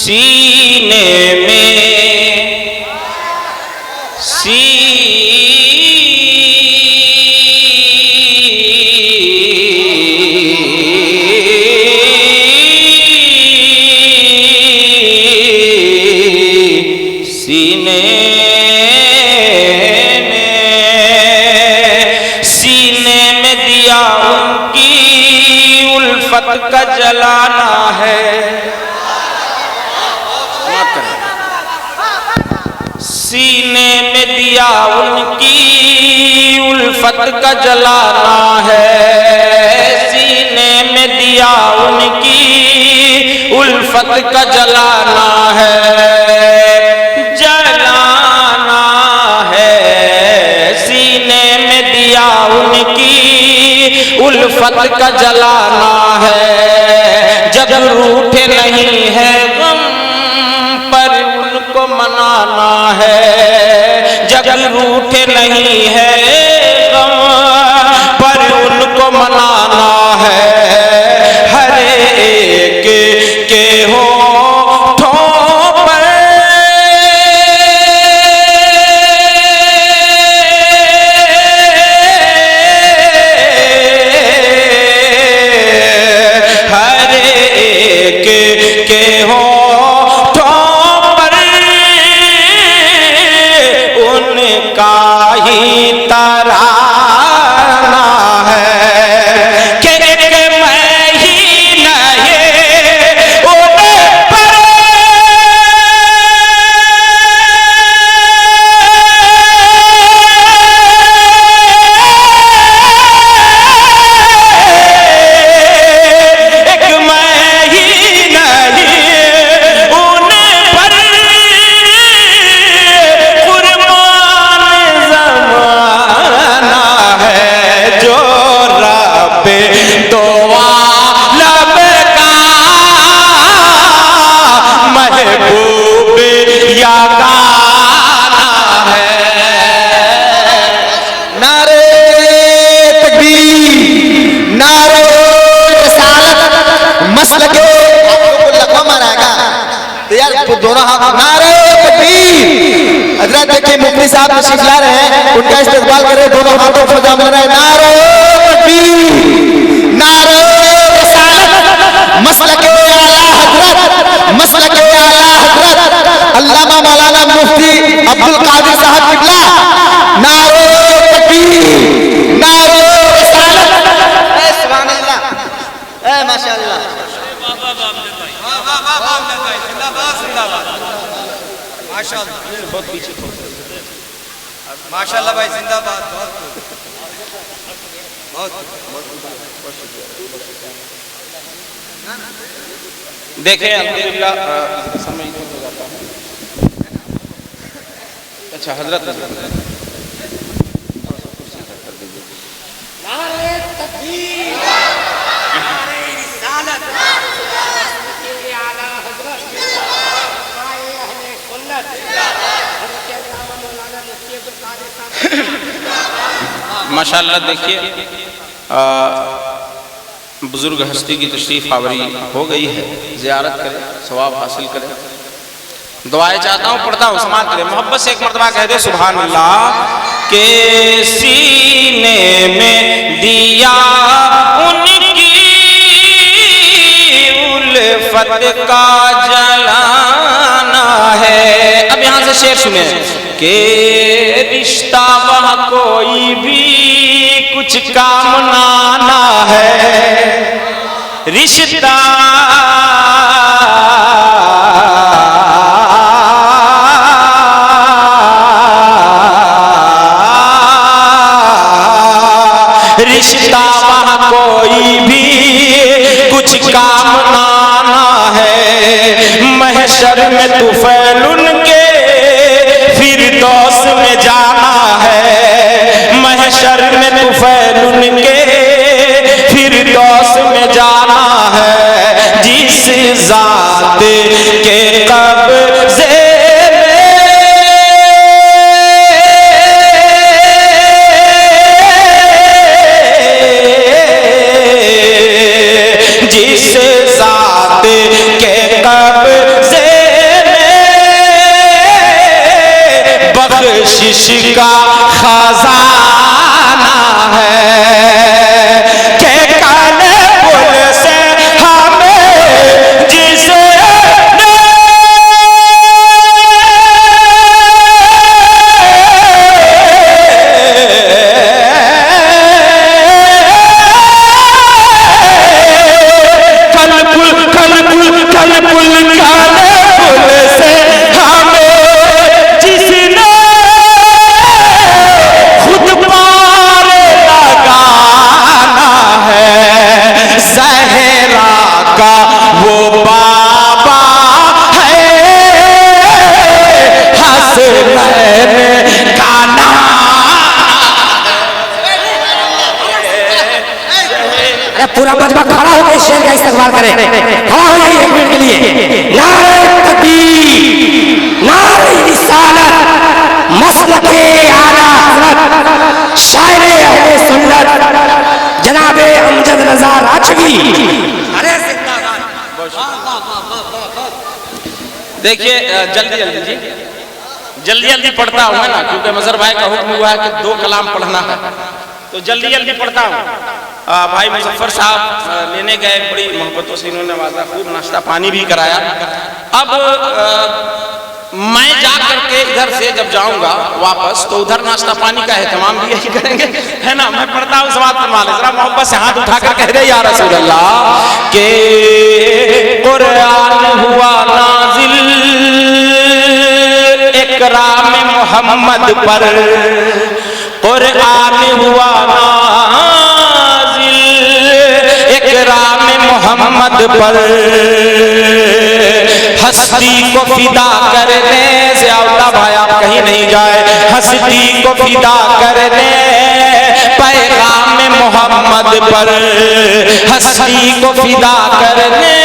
सीने में सीने में दिया उनकी उल्फत का जलाना है। सीने में दिया उनकी उल्फत का जलाना है। सीने में दिया उनकी उल्फत का जलाना है, जलाना है। सीने में दिया उनकी उल्फत का जलाना है। जब रूठे नहीं है गम पर उनको मनाना है। जब रूठे नहीं है गम पर उनको मनाना है। हर एक के होठों पर हर एक के होठों पर उनका ही तराना है कि मैं ही नहीं उन पर एक मैं ही नहीं उन पर कुर्बान ज़माना है। जो रब दो आलम का महबूब या गाना है। नारे तकबीर, नारे रिसालत, मसलके आपको लकवा मारेगा तो यार दोनों हाथ नारे तकबीर। हजरत देखिए मुफ्ती साहब तशरीफ ला रहे हैं, उनका इस्तकबाल कर रहे, दोनों हाथों को सलाम कर रहे हैं। नारे तकबीर, नारे रिसालत, मसलके आला हजरत, मसलके आला हजरत अल्लामा मौलाना मुफ्ती अब्दुल कादिर साहब किबला। नारे तकबीर, नारे रिसालत, सुभान अल्लाह, माशाअल्लाह। बहुत पीछे माशाअल्लाह भाई, जिंदाबाद। बहुत देखें अल्हम्दुलिल्लाह समय हो जाता है। अच्छा हजरत नारे तकबीर, नारे रिसालत, मसलके आला हजरत, माए अहले सुन्नत, हज़रत अल्लामा मौलाना मुफ्ती अब्दुल कादिर साहब। माशाअल्लाह देखिए बुजुर्ग हस्ती की तशरीफ आवरी हो गई है। ज़ियारत करें, सवाब हासिल करें। दुआएं चाहता हूँ, पढ़ता हूँ, समाप्त करें। मोहब्बत से एक मरतबा कह दे सुभान अल्लाह। के सीने में दिया उनकी उल्फत का जलाना है। अब यहाँ से शेर सुने के रिश्ता वह कोई भी कुछ काम नाना है। रिश्ता रिश्ता वहाँ कोई भी कुछ काम नाना है। महशर में तुफैल उनके फिरदौस में जाना है। महशर में तुफैल उनके फिरदौस में जाना है। जिस जात के कब्ज़े जिस ज़ात के कब्ज़े बख्शिश का खजाना है के काले पुल से हमें जिसे पूरा मजमा खड़ा होकर शेर का इस्तेमाल करें। खड़ा हो जाइए 1 मिनट के लिए। नारे तकबीर, नारे रिसालत, मसलके आला हज़रत, शायरे अहले सुन्नत जनाबे अमजद रज़ा राजवी। अरे जिंदाबाद। देखिए जल्दी जल्दी जी, जल्दी जल्दी पढ़ता हूँ ना, क्योंकि मजहर भाई का हुक्म हुआ है कि 2 कलाम पढ़ना है, तो जल्दी जल्दी पढ़ता हूँ। भाई मुजफ्फर साहब लेने गए, बड़ी मोहब्बतों से इन्होंने नवाजा, खूब नाश्ता पानी भी कराया। अब मैं जा करके इधर से जब जाऊंगा वापस, तो उधर नाश्ता पानी का एहतमाम भी यही करेंगे, है ना। मैं पढ़ता हूँ समात फरमा ले, जरा मोहब्बत से हाथ उठाकर कह दे या रसूल अल्लाह के कुरान हुआ नाजिल इकराम मोहम्मद पर, कुरान हुआ नाजिल इकराम मोहम्मद पर, हस्ती को फिदा करने से औला भाई आप कहीं नहीं जाए, हस्ती को फिदा करने पैगाम मोहम्मद पर, हस्ती को फिदा करने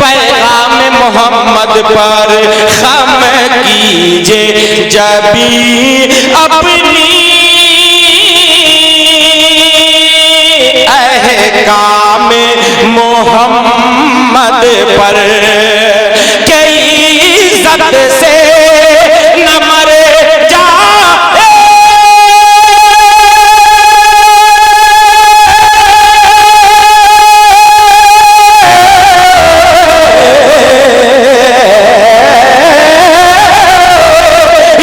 पैगाम मोहम्मद पर, खम कीजिए जबी अपनी अहकाम मोहम्मद पर, कई इज्जत से न मरे जाए,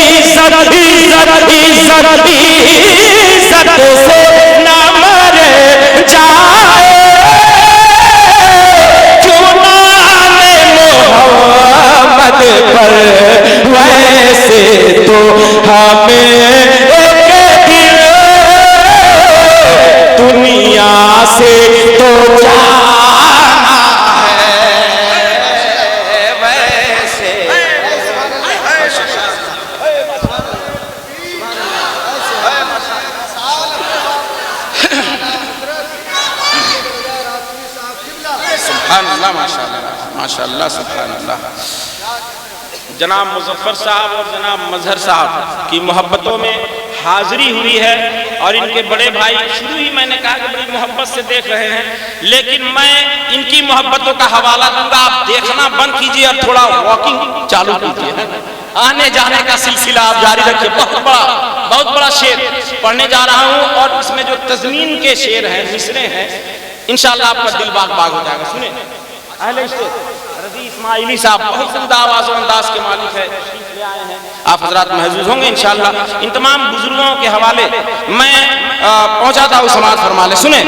इज्जत से न मरे जाए, पर वैसे तो हमें एक दिन दुनिया से तो जाना है, वैसे सुभान अल्लाह, माशाअल्लाह माशाअल्लाह, सुभान अल्लाह। जनाब मुजफ्फर साहब और जनाब मजहर साहब की मोहब्बतों में हाजिरी हुई है, और इनके बड़े भाई शुरू ही मैंने कहा कि बड़ी मोहब्बत से देख रहे हैं, लेकिन मैं इनकी मोहब्बतों का हवाला दूंगा। आप देखना बंद कीजिए और थोड़ा वॉकिंग चालू कीजिए, आने जाने का सिलसिला आप जारी रखिए। बहुत बड़ा शेर पढ़ने जा रहा हूँ, और इसमें जो तज़मीन के शेर हैं, मिसरे हैं, इंशाअल्लाह आपका दिल बाग बाग हो जाएगा। सुने अहले रज़ी इस्माइली साहब बहुत ज़िंदा आवाज़ और अंदाज के मालिक है, ले आए हैं, आप हजरात महजूज होंगे इंशाअल्लाह। इन तमाम बुजुर्गों के हवाले मैं पहुंचाता हूँ, समाज फरमा ले। सुने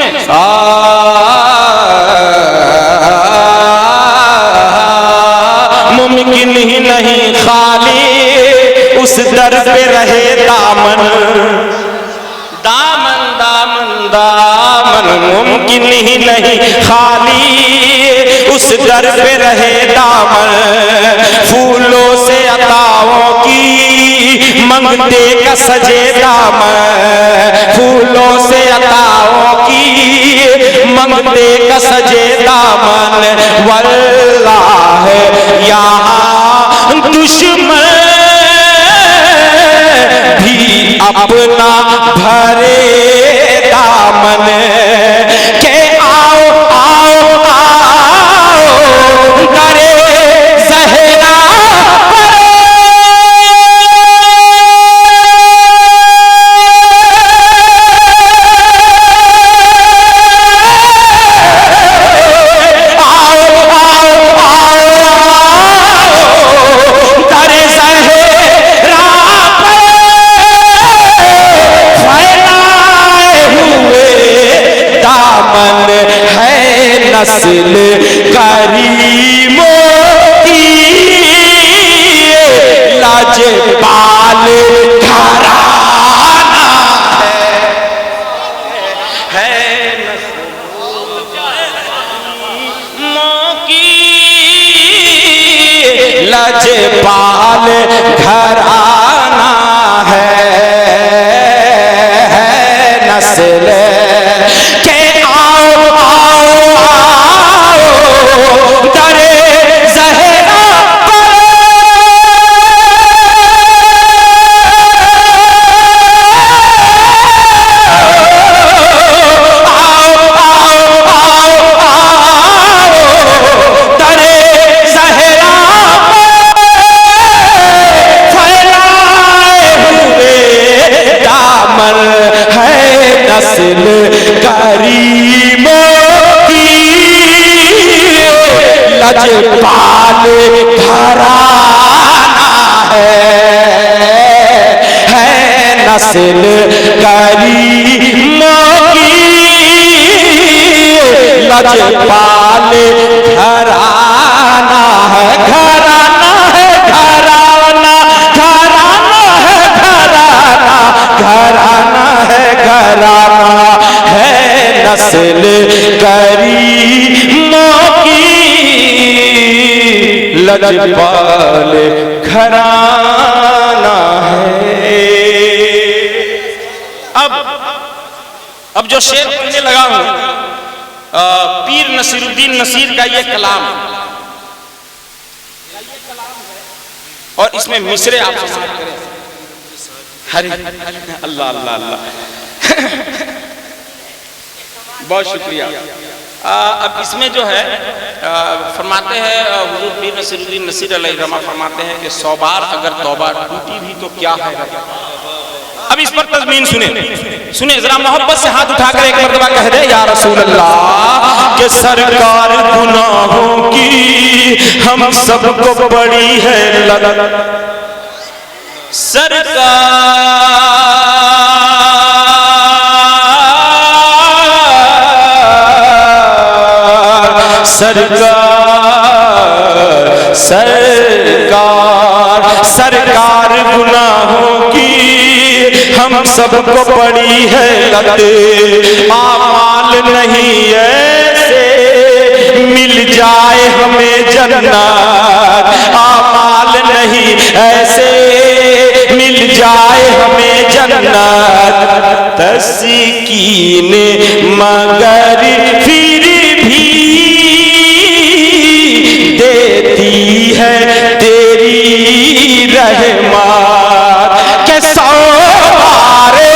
मुमकिन ही नहीं खाली उस दर पे रहे दामन, दामन दामन दामन, मुमकिन ही नहीं खाली उस दर पे रहे दामन, फूलों से अताओं की मंगते का सजे दामन, फूलों से अताओं की मंगते का सजे दामन, वल्लाह यहाँ दुश्मन भी अपना भरे दामन, के आओ आओ आओ करे ज़हरा पर, जजपाल घराना है मौकी लजपाल घराना है नस्ल के आओ आओ आओ दरे ज़हरा पर आओ आओ आओ आओ दरे ज़हरा फैलाए हुए दामन है नस्ल करीमों की लजपाल घराना है नस्ल करीमों की लजपाल घराना है घराना है घराना घराना है घराना घराना है घराना है नस्ल करीमों की लजपाल घराना है। अब जो शेर पढ़ने लगा हूं पीर नसीरुद्दीन नसीर का ये कलाम और इसमें मिसरे आप समाप्त करें। हरे अल्लाह अल्लाह अल्लाह बहुत शुक्रिया। अब इसमें जो है फरमाते हैं हुजूर पीर नसीरुद्दीन नसीर अलैहिर्रहमा फरमाते हैं कि 100 बार अगर तौबा टूटी भी तो क्या है। अब इस पर तज़मीन सुने सुने जरा मोहब्बत से हाथ उठाकर एक मर्तबा कह दे या रसूल अल्लाह के सरकार गुनाहों की हम सबको बड़ी है लत सरकार सरकार गुनाहों की हम सबको पड़ी है लत आमाल नहीं ऐसे मिल जाए हमें जन्नत आमाल नहीं ऐसे मिल जाए हमें जन्नत तस्कीन मगर फिर भी देती है तेरी रहमत के सवारे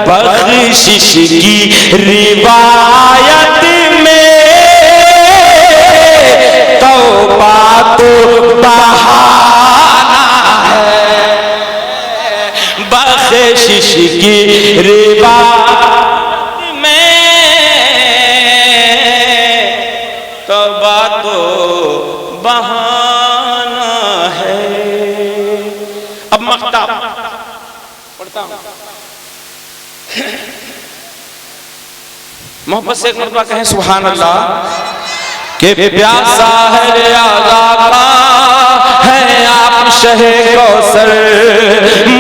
बख्शिश की रिवायत में तौबा तो बहाना है बख्शिश की रिवायत में तौबा तो बहाना है। अब मक्ता पढ़ता हूं मोहब्बत से एक मरतबा कहें सुभान अल्लाह के प्यासा है आज़ादा है आप शहे कौसर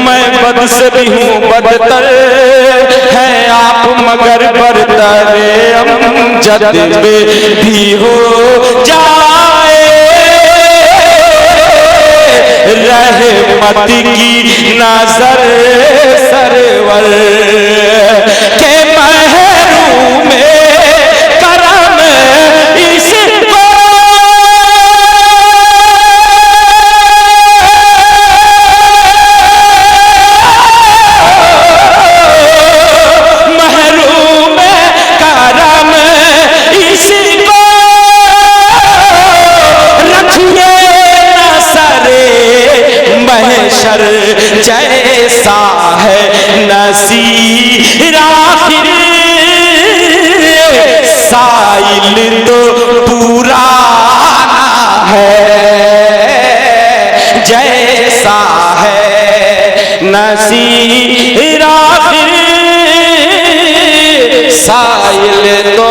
मैं बद से भी हूँ बदतर है आप मगर बरतर अमजद भी हो जाए रहमत की नजर सरवर के महरूम करम इसको महरूम करम नसीर आखिर साइल तो पुराना है, जैसा है नसीर आखिर साइल तो